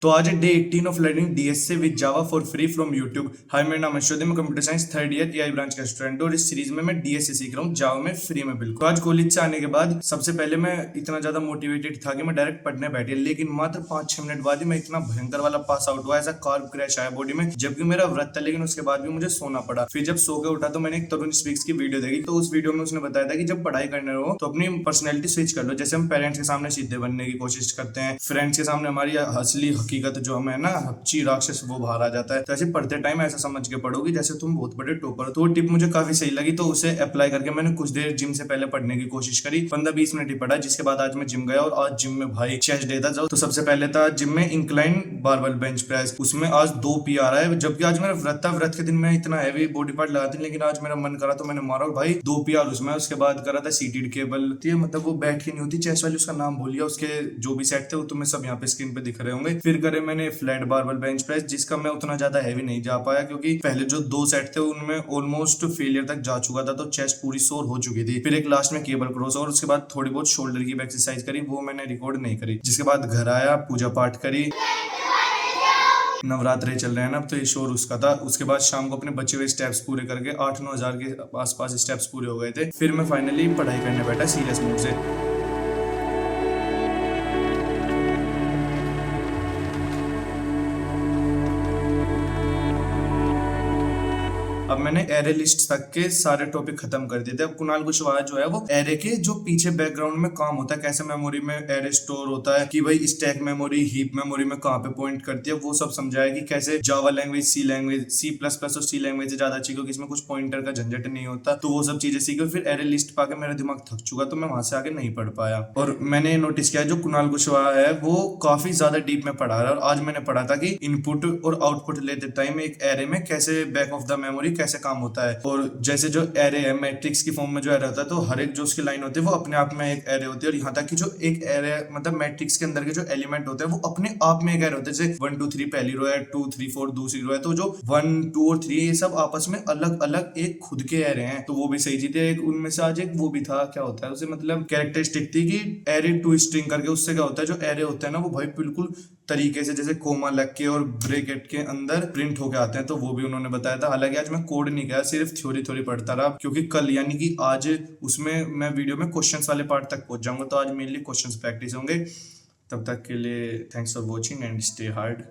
तो आज है day 18 of learning DSA with Java for free from YouTube. Hi, मेरा नाम है शोधि, मैं computer science third year AI branch का स्टूडेंट और इस सीरीज में मैं डीएसए सीख रहा हूँ जावा में फ्री में बिल्कुल। आज कॉलेज से आने के बाद सबसे पहले मैं इतना ज्यादा मोटिवेटेड था कि मैं डायरेक्ट पढ़ने बैठे, लेकिन मात्र 5-6 मिनट बाद ही मैं इतना भयंकर वाला पास आउट हुआ, ऐसा कार्ब क्रैश आया बॉडी में, जबकि मेरा व्रत था, लेकिन उसके बाद भी मुझे सोना पड़ा। फिर जब सो के उठा तो मैंने एक तरुण स्पीक्स की वीडियो देखी, तो उस वीडियो में उसने बताया था कि जब पढ़ाई करने रहो तो अपनी पर्सनैलिटी स्विच कर लो। जैसे हम पेरेंट्स के सामने सीधे बनने की कोशिश करते हैं, फ्रेंड्स के सामने हमारी असली हकीकत जो हमें ना हच्ची राक्षस वो बाहर आ जाता है। तो ऐसे पढ़ते टाइम ऐसा समझ के पढ़ोगी जैसे तुम बहुत बड़े टॉपर हो। तो वो टिप मुझे काफी सही लगी, तो उसे अप्लाई करके मैंने कुछ देर जिम से पहले पढ़ने की कोशिश करी। 15-20 मिनट ही पढ़ा, जिसके बाद आज मैं जिम गया और आज जिम में भाई चेस्ट डे था। तो सबसे पहले था जिम में इंक्लाइन बारबेल बेंच प्रेस, उसमें आज 2 पी आ रहा है, जबकि आज मेरा व्रत था। व्रत के दिन में इतना हैवी बॉडी पार्ट लगाती, लेकिन आज मेरा मन करा तो मैंने मारा और भाई 2 पी उसमें। उसके बाद करा था सीटेड केबल, मतलब वो बैठ के नहीं होती चेस्ट वाली, उसका नाम भूल गया। उसके जो भी सेट थे वो तुम्हें सब यहाँ पे स्क्रीन पे दिख रहे होंगे। फिर करे मैंने फ्लैट बारबेल बेंच प्रेस, जिसका मैं उतना ज्यादा हैवी नहीं जा पाया क्योंकि पहले जो 2 सेट थे उनमें ऑलमोस्ट फेलियर तक जा चुका था, तो चेस्ट पूरी सोर हो चुकी थी। फिर एक लास्ट में केबल क्रॉस और उसके बाद थोड़ी बहुत शोल्डर की एक्सरसाइज करी, वो मैंने रिकॉर्ड नहीं करी। जिसके बाद घर आया, पूजा पाठ करी। नवरात्रे चल रहे हैं ना, अब तो ये शोर उसका था। उसके बाद शाम को अपने बचे हुए स्टेप्स पूरे करके 8-9 हजार के आसपास स्टेप्स पूरे हो गए थे। फिर मैं फाइनली पढ़ाई करने बैठा सीरियस मूड से। अब मैंने एरे लिस्ट तक के सारे टॉपिक खत्म कर दिए थे। अब कुणाल कुशवाहा जो है वो एरे के जो पीछे बैकग्राउंड में काम होता है, कैसे मेमोरी में एरे स्टोर होता है, कि भाई स्टैक मेमोरी, हीप मेमोरी में कहाँ पे पॉइंट करती है, वो सब समझाया कि कैसे Java language, C plus plus और सी लैंग्वेज से ज्यादा अच्छी, क्योंकि इसमें कुछ पॉइंटर का झंझट नहीं होता। तो वो सब चीजें सीखी। फिर एरे लिस्ट पाके मेरा दिमाग थक चुका, तो मैं वहां से आगे नहीं पढ़ पाया। और मैंने नोटिस किया जो कुणाल कुशवाहा है वो काफी ज्यादा डीप में पढ़ा रहा है। और आज मैंने पढ़ा था कि इनपुट और आउटपुट लेते टाइम एक एरे में कैसे बैक ऑफ द मेमोरी कैसे काम होता है। और जैसे जो एरे है मैट्रिक्स की फॉर्म में जो एरे होता है, तो हर एक जो उसकी लाइन होती है वो अपने आप में एक एरे होती है। और यहाँ तक कि जो एक एरे मतलब मैट्रिक्स के अंदर के जो एलिमेंट होते हैं वो अपने आप में एक एरे होते हैं। जैसे 1 2 3 पहली रो है, 2 3 4 दूसरी रो है, तो जो 1 2 और 3 ये सब आपस में अलग अलग एक खुद के एरे हैं। तो वो भी सही चीज है। एक उनमें से आज एक वो भी था, क्या होता है उसे मतलब कैरेक्टरिस्टिक थी कि एरे टू स्ट्रिंग करके। उससे क्या होता है जो एरे होते हैं ना वो भाई बिल्कुल तरीके से जैसे कोमा लग के और ब्रैकेट के अंदर प्रिंट होके आते हैं। तो वो भी उन्होंने बताया था। हालांकि आज मैं कोड नहीं किया, सिर्फ थ्योरी थ्योरी पढ़ता रहा, क्योंकि कल यानी कि आज उसमें मैं वीडियो में क्वेश्चंस वाले पार्ट तक पहुंच जाऊंगा। तो आज मेनली क्वेश्चंस प्रैक्टिस होंगे। तब तक के लिए thanks for watching and stay hard.